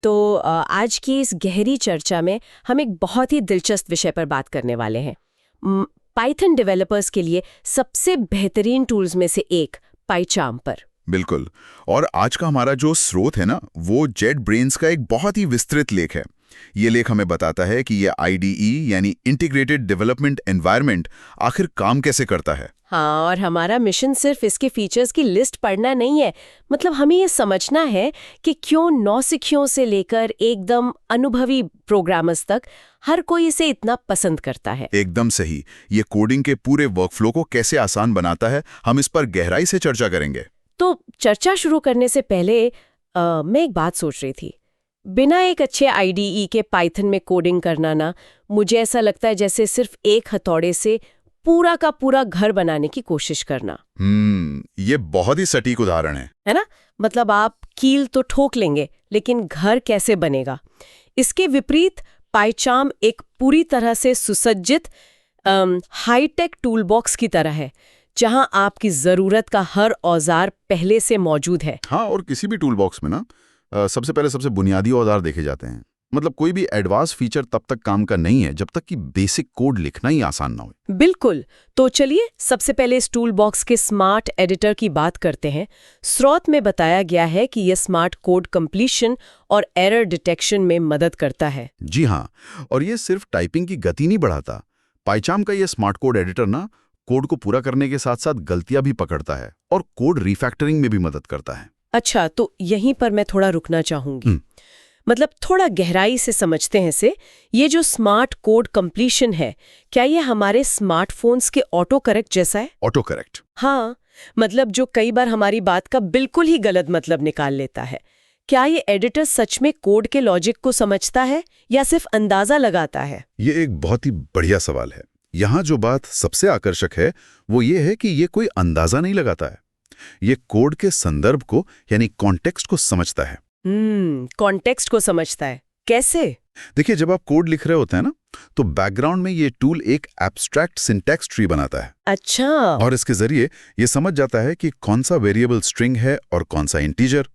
तो आज की इस गहरी चर्चा में हम एक बहुत ही दिलचस्प विषय पर बात करने वाले हैं। पाइथन डेवलपर्स के लिए सबसे बेहतरीन टूल्स में से एक पाइचार्म पर। बिल्कुल। और आज का हमारा जो स्रोत है ना, वो जेट ब्रेन्स का एक बहुत ही विस्तृत लेख है। ये लेख हमें बताता है कि ये आईडीई यानी इंटीग्रेटेड डेवलपमेंट एनवायरनमेंट आखिर काम कैसे करता है। हाँ, और हमारा मिशन सिर्फ इसके फीचर्स की लिस्ट पढ़ना नहीं है, मतलब हमें ये समझना है कि क्यों नौसिखियों से लेकर एकदम अनुभवी प्रोग्रामर्स तक हर कोई इसे इतना पसंद करता है। एकदम सही। ये कोडिंग के पूरे वर्कफ्लो को कैसे आसान बनाता है, हम इस पर गहराई से चर्चा करेंगे। तो चर्चा शुरू करने से पहले मैं एक बात सोच रही थी। बिना एक अच्छे आईडीई के पाइथन में कोडिंग करना ना, मुझे ऐसा लगता है जैसे सिर्फ एक हथौड़े से पूरा का पूरा घर बनाने की कोशिश करना। ये बहुत ही सटीक उदाहरण है ना? मतलब आप कील तो ठोक लेंगे, लेकिन घर कैसे बनेगा? इसके विपरीत पाइचार्म एक पूरी तरह से सुसज्जित हाईटेक टूलबॉक्स की तरह है, जहां आपकी जरूरत का हर औजार पहले से मौजूद है। हाँ, और किसी भी टूल बॉक्स में ना सबसे पहले सबसे बुनियादी औजार देखे जाते हैं। मतलब कोई भी एडवांस फीचर तब तक काम का नहीं है जब तक कि बेसिक कोड लिखना ही आसान ना हो। बिल्कुल। तो चलिए सबसे पहले इस टूल बॉक्स के स्मार्ट एडिटर की बात करते हैं। स्रोत में बताया गया है कि यह स्मार्ट कोड कंप्लीशन और एरर डिटेक्शन में मदद करता है। जी हाँ, और ये सिर्फ टाइपिंग की गति नहीं बढ़ाता। पाइचार्म का ये स्मार्ट कोड एडिटर ना कोड को पूरा करने के साथ साथ गलतियां भी पकड़ता है और कोड रिफैक्टरिंग में भी मदद करता है। अच्छा, तो यहीं पर मैं थोड़ा रुकना चाहूंगी। मतलब थोड़ा गहराई से समझते हैं इसे। ये जो स्मार्ट कोड कंप्लीशन है, क्या ये हमारे स्मार्टफोन्स के ऑटो करेक्ट जैसा है? Auto correct? हाँ, मतलब जो कई बार हमारी बात का बिल्कुल ही गलत मतलब निकाल लेता है। क्या ये एडिटर सच में कोड के लॉजिक को समझता है या सिर्फ अंदाजा लगाता है? ये एक बहुत ही बढ़िया सवाल है। यहाँ जो बात सबसे आकर्षक है वो ये है कि ये कोई अंदाजा नहीं लगाता है। ये कोड के संदर्भ को यानी कॉन्टेक्स्ट को समझता है। कॉन्टेक्स्ट को समझता है कैसे? देखिए, जब आप कोड लिख रहे होते हैं ना, तो बैकग्राउंड में ये टूल एक एब्स्ट्रैक्ट सिंटैक्स ट्री बनाता है। अच्छा। और इसके जरिए ये समझ जाता है कि कौन सा वेरिएबल स्ट्रिंग है और कौन सा इंटीजर।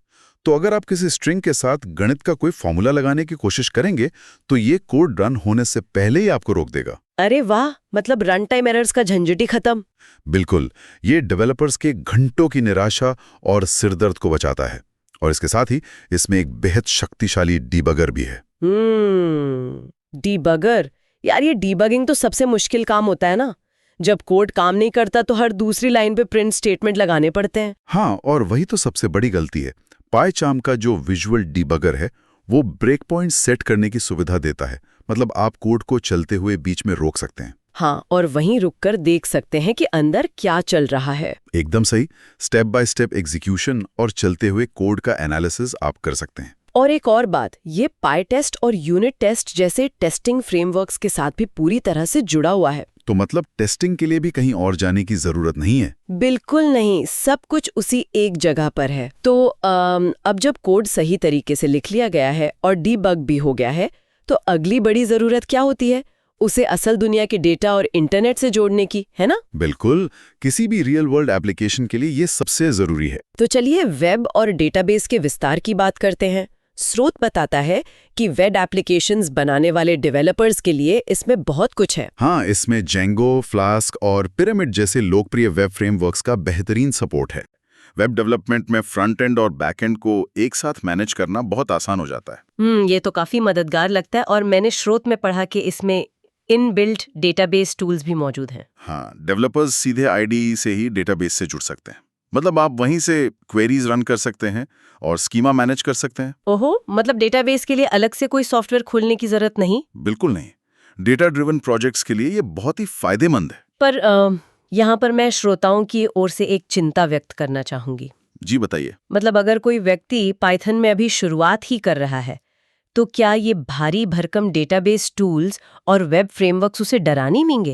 तो अगर आप किसी स्ट्रिंग के साथ गणित का कोई फॉर्मूला लगाने की कोशिश करेंगे तो ये कोड रन होने से पहले ही आपको रोक देगा। अरे वाह, मतलब रन टाइम एरर्स का झंझट ही खत्म। बिल्कुल। ये डेवलपर्स के घंटों की निराशा और सिरदर्द को बचाता है। और इसके साथ ही इसमें एक बेहद शक्तिशाली डीबगर भी है। डीबगर? यार, ये डीबगिंग तो सबसे मुश्किल काम होता है ना। जब कोड काम नहीं करता तो हर दूसरी लाइन पे प्रिंट स्टेटमेंट लगाने पड़ते हैं। हाँ, और वही तो सबसे बड़ी गलती है। पाइचार्म का जो विजुअल डीबगर है वो ब्रेक पॉइंट सेट करने की सुविधा देता है। मतलब आप कोड को चलते हुए बीच में रोक सकते हैं। हाँ, और वहीं रुककर देख सकते हैं कि अंदर क्या चल रहा है। एकदम सही। स्टेप बाय स्टेप एग्जीक्यूशन और चलते हुए कोड का एनालिसिस आप कर सकते हैं। और एक और बात, ये पाइटेस्ट और यूनिट टेस्ट जैसे टेस्टिंग फ्रेमवर्क्स के साथ भी पूरी तरह से जुड़ा हुआ है। तो मतलब टेस्टिंग के लिए भी कहीं और जाने की जरूरत नहीं है? बिल्कुल नहीं, सब कुछ उसी एक जगह पर है। तो अब जब कोड सही तरीके से लिख लिया गया है और डीबग भी हो गया है, तो अगली बड़ी जरूरत क्या होती है? उसे असल दुनिया के डेटा और इंटरनेट से जोड़ने की, है ना? बिल्कुल। किसी भी रियल वर्ल्ड एप्लीकेशन के लिए ये सबसे जरूरी है। तो चलिए वेब और डेटाबेस के विस्तार की बात करते हैं। स्रोत बताता है कि वेब एप्लीकेशंस बनाने वाले डेवलपर्स के लिए इसमें बहुत कुछ है। हाँ, इसमें जेंगो, फ्लास्क और पिरामिड जैसे लोकप्रिय वेब फ्रेमवर्क्स का बेहतरीन सपोर्ट है। वेब डेवलपमेंट में फ्रंट एंड और बैक एंड को एक साथ मैनेज करना बहुत आसान हो जाता है। ये तो काफी मददगार लगता है। और मैंने स्रोत में पढ़ा कि इसमें इनबिल्ट डेटाबेस टूल्स भी मौजूद हैं। हाँ, डेवलपर्स सीधे आईडीई से ही डेटाबेस से जुड़ सकते हैं। मतलब आप वहीं से क्वेरीज रन कर सकते हैं और स्कीमा मैनेज कर सकते हैं। ओहो, मतलब डेटाबेस के लिए अलग से कोई सॉफ्टवेयर खोलने की जरूरत नहीं? बिल्कुल नहीं। डेटा ड्रिवन प्रोजेक्ट्स के लिए ये बहुत ही फायदेमंद है। पर यहाँ पर मैं श्रोताओं की ओर से एक चिंता व्यक्त करना चाहूंगी। जी बताइए। मतलब अगर कोई व्यक्ति पाइथन में अभी शुरुआत ही कर रहा है, तो क्या ये भारी भरकम डेटाबेस टूल्स और वेब फ्रेमवर्क्स उसे डरा नहीं देंगे?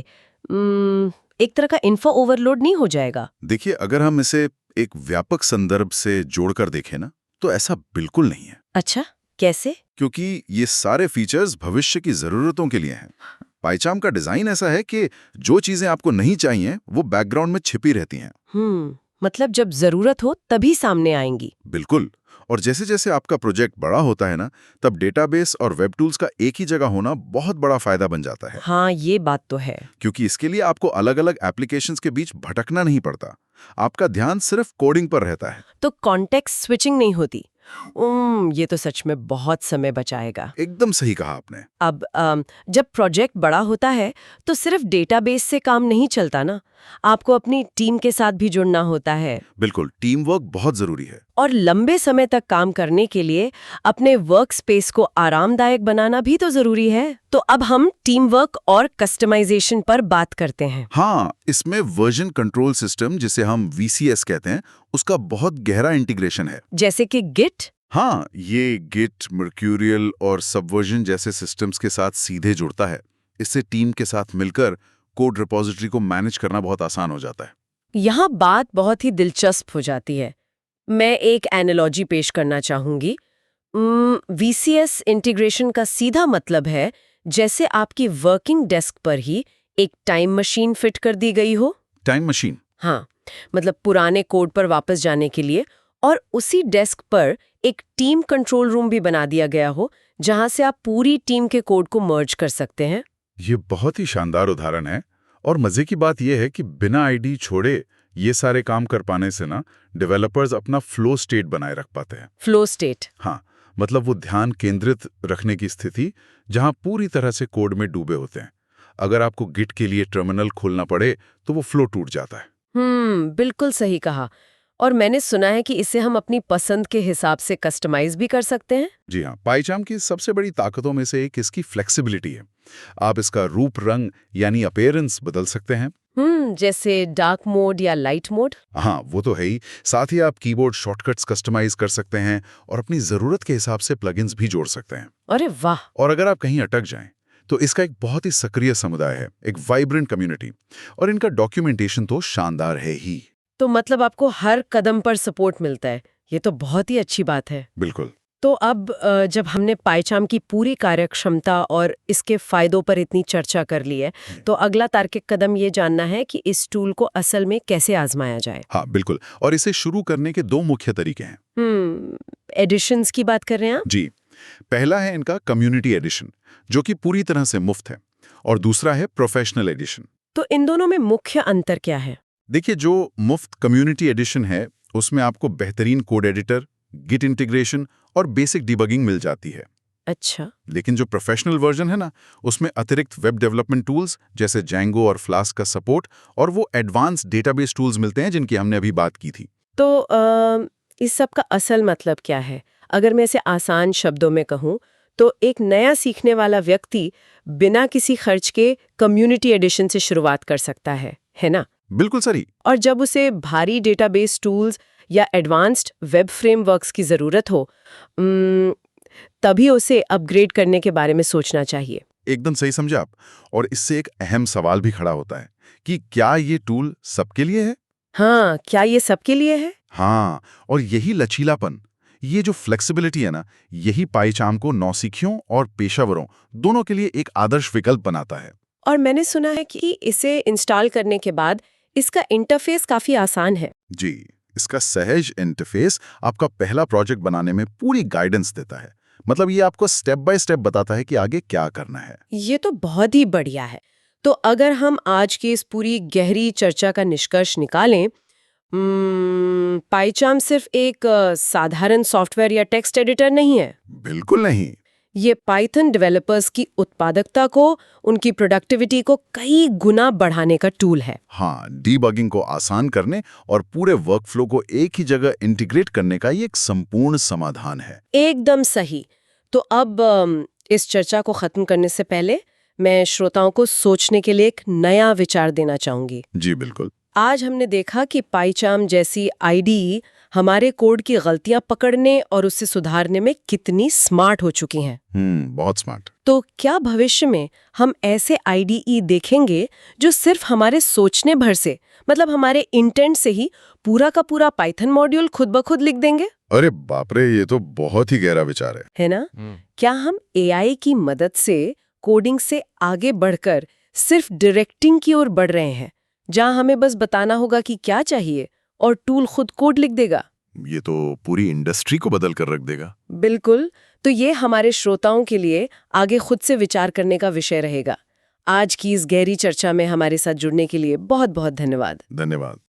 एक तरह का इन्फो ओवरलोड नहीं हो जाएगा? देखिए, अगर हम इसे एक व्यापक संदर्भ से जोड़कर देखें ना, तो ऐसा बिल्कुल नहीं है। अच्छा, कैसे? क्योंकि ये सारे फीचर्स भविष्य की जरूरतों के लिए हैं। पाइचार्म का डिजाइन ऐसा है कि जो चीजें आपको नहीं चाहिए वो बैकग्राउंड में छिपी रहती हैं। मतलब जब जरूरत हो तभी सामने आएंगी। बिल्कुल। और जैसे जैसे आपका प्रोजेक्ट बड़ा होता है ना, तब डेटाबेस और वेब टूल्स का एक ही जगह होना बहुत बड़ा फायदा बन जाता है। हाँ, ये बात तो है। क्योंकि इसके लिए आपको अलग-अलग एप्लीकेशंस के बीच भटकना नहीं पड़ता। आपका ध्यान सिर्फ कोडिंग पर रहता है। तो कॉन्टेक्स्ट स्विचिंग नहीं होती। ये तो सच में बहुत समय बचाएगा। एकदम सही कहा आपने। अब जब प्रोजेक्ट बड़ा होता है तो सिर्फ डेटाबेस से काम नहीं चलता ना, आपको अपनी टीम के साथ भी जुड़ना होता है। बिल्कुल, टीम वर्क बहुत जरूरी है। और लंबे समय तक काम करने के लिए अपने वर्क स्पेस को आरामदायक बनाना भी तो जरूरी है। तो अब हम टीम वर्क और कस्टमाइजेशन पर बात करते हैं। हाँ, इसमें वर्जन कंट्रोल सिस्टम, जिसे हम VCS कहते हैं, उसका बहुत गहरा इंटीग्रेशन है। जैसे कि गिट। हाँ, ये गिट, मर्क्यूरियल और सबवर्जन जैसे सिस्टम्स के साथ सीधे जुड़ता है। इससे टीम के साथ मिलकर कोड रिपोजिटरी को मैनेज करना बहुत आसान हो जाता है। यहाँ बात बहुत ही दिलचस्प हो जाती है। मैं एक एनालॉजी पेश करना चाहूंगी। VCS इंटीग्रेशन का सीधा मतलब है जैसे आपकी वर्किंग डेस्क पर ही एक टाइम मशीन फिट कर दी गई हो। Time machine? हाँ, मतलब पुराने कोड पर वापस जाने के लिए, और उसी डेस्क पर एक टीम कंट्रोल रूम भी बना दिया गया हो जहां से आप पूरी टीम के कोड को मर्ज कर सकते हैं। ये बहुत ही शानदार उदाहरण है। और मजे की बात यह है कि बिना आईडी छोड़े ये सारे काम कर पाने से ना, डेवलपर्स अपना फ्लो स्टेट बनाए रख पाते हैं। Flow state? हाँ, मतलब वो ध्यान केंद्रित रखने की स्थिति जहां पूरी तरह से कोड में डूबे होते हैं। अगर आपको गिट के लिए टर्मिनल खोलना पड़े तो वो फ्लो टूट जाता है। बिल्कुल सही कहा। और मैंने सुना है कि इसे हम अपनी पसंद के हिसाब से कस्टमाइज भी कर सकते हैं। जी हाँ, पाइचाम की सबसे बड़ी ताकतों में से एक इसकी फ्लेक्सिबिलिटी है। आप इसका रूप रंग यानी अपीयरेंस बदल सकते हैं। जैसे डार्क मोड या लाइट मोड। हाँ, वो तो है ही। साथ ही आप कीबोर्ड शॉर्टकट्स कस्टमाइज कर सकते हैं और अपनी जरूरत के हिसाब से प्लगइन्स भी जोड़ सकते हैं। अरे वाह! और अगर आप कहीं अटक जाएं तो इसका एक बहुत ही सक्रिय समुदाय है, एक वाइब्रेंट कम्युनिटी, और इनका डॉक्यूमेंटेशन तो शानदार है ही। तो मतलब आपको हर कदम पर सपोर्ट मिलता है। ये तो बहुत ही अच्छी बात है। बिल्कुल। तो अब जब हमने पाइचाम की पूरी कार्यक्षमता और इसके फायदों पर इतनी चर्चा कर ली है, तो अगला तार्किक कदम ये जानना है कि इस टूल को असल में कैसे आजमाया जाए। हाँ बिल्कुल, और इसे शुरू करने के दो मुख्य तरीके हैं। एडिशंस की बात कर रहे हैं आप? जी, पहला है इनका कम्युनिटी एडिशन, जो कि पूरी तरह से मुफ्त है, और दूसरा है प्रोफेशनल एडिशन। तो इन दोनों में मुख्य अंतर क्या है? देखिए, जो मुफ्त कम्युनिटी एडिशन है उसमें आपको बेहतरीन कोड एडिटर, गिट इंटीग्रेशन और बेसिक डिबगिंग मिल जाती है। अच्छा। लेकिन जो प्रोफेशनल वर्जन है ना, उसमें अतिरिक्त वेब डेवलपमेंट टूल्स जैसे जैंगो और फ्लास्क का सपोर्ट और वो एडवांस डेटाबेस टूल्स मिलते हैं जिनकी हमने अभी बात की थी। तो इस सब का असल मतलब क्या है? अगर मैं इसे आसान शब्दों में कहूँ तो एक नया सीखने वाला व्यक्ति बिना किसी खर्च के कम्युनिटी एडिशन से शुरुआत कर सकता है ना? बिल्कुल सही। और जब उसे भारी डेटाबेस टूल्स या एडवांस्ड वेब फ्रेमवर्क्स की जरूरत हो, तभी उसे अपग्रेड करने के बारे में सोचना चाहिए। एकदम सही समझे आप। और इससे एक अहम सवाल भी खड़ा होता है कि क्या ये टूल सबके लिए है? हाँ, क्या ये सबके लिए है? हाँ, और यही लचीलापन, ये जो फ्लेक्सिबिलिटी है ना, यही पाइचाम को नौसिखियों और पेशावरों दोनों के लिए एक आदर्श विकल्प बनाता है। और मैंने सुना है कि इसे इंस्टॉल करने के बाद इसका इंटरफेस काफी आसान है। जी, इसका सहज इंटरफेस आपका पहला प्रोजेक्ट बनाने में पूरी गाइडेंस देता है। मतलब ये आपको स्टेप बाय स्टेप बताता है कि आगे क्या करना है। ये तो बहुत ही बढ़िया है। तो अगर हम आज की इस पूरी गहरी चर्चा का निष्कर्ष निकालें, पाइचाम सिर्फ एक साधारण सॉफ्टवेयर या टेक्स्ट एडिटर नहीं है। बिल्कुल नहीं। ये पाइथन डेवलपर्स की उत्पादकता को, उनकी प्रोडक्टिविटी को कई गुना बढ़ाने का टूल है। हाँ, डीबगिंग को आसान करने और पूरे वर्कफ्लो को एक ही जगह इंटीग्रेट करने का ये एक संपूर्ण समाधान है। एकदम सही। तो अब इस चर्चा को खत्म करने से पहले मैं श्रोताओं को सोचने के लिए एक नया विचार देना चाहूंगी। जी बिल्कुल। आज हमने देखा कि पाइचाम जैसी आईडीई हमारे कोड की गलतियां पकड़ने और उसे सुधारने में कितनी स्मार्ट हो चुकी हैं। बहुत स्मार्ट। तो क्या भविष्य में हम ऐसे आईडीई देखेंगे जो सिर्फ हमारे सोचने भर से, मतलब हमारे इंटेंट से ही पूरा का पूरा पाइथन मॉड्यूल खुद ब खुद लिख देंगे? अरे बाप रे, ये तो बहुत ही गहरा विचार है ना? क्या हम एआई की मदद से कोडिंग से आगे बढ़कर सिर्फ डायरेक्टिंग की ओर बढ़ रहे हैं, जहां हमें बस बताना होगा कि क्या चाहिए और टूल खुद कोड लिख देगा। ये तो पूरी इंडस्ट्री को बदल कर रख देगा। बिल्कुल। तो ये हमारे श्रोताओं के लिए आगे खुद से विचार करने का विषय रहेगा। आज की इस गहरी चर्चा में हमारे साथ जुड़ने के लिए बहुत बहुत धन्यवाद। धन्यवाद।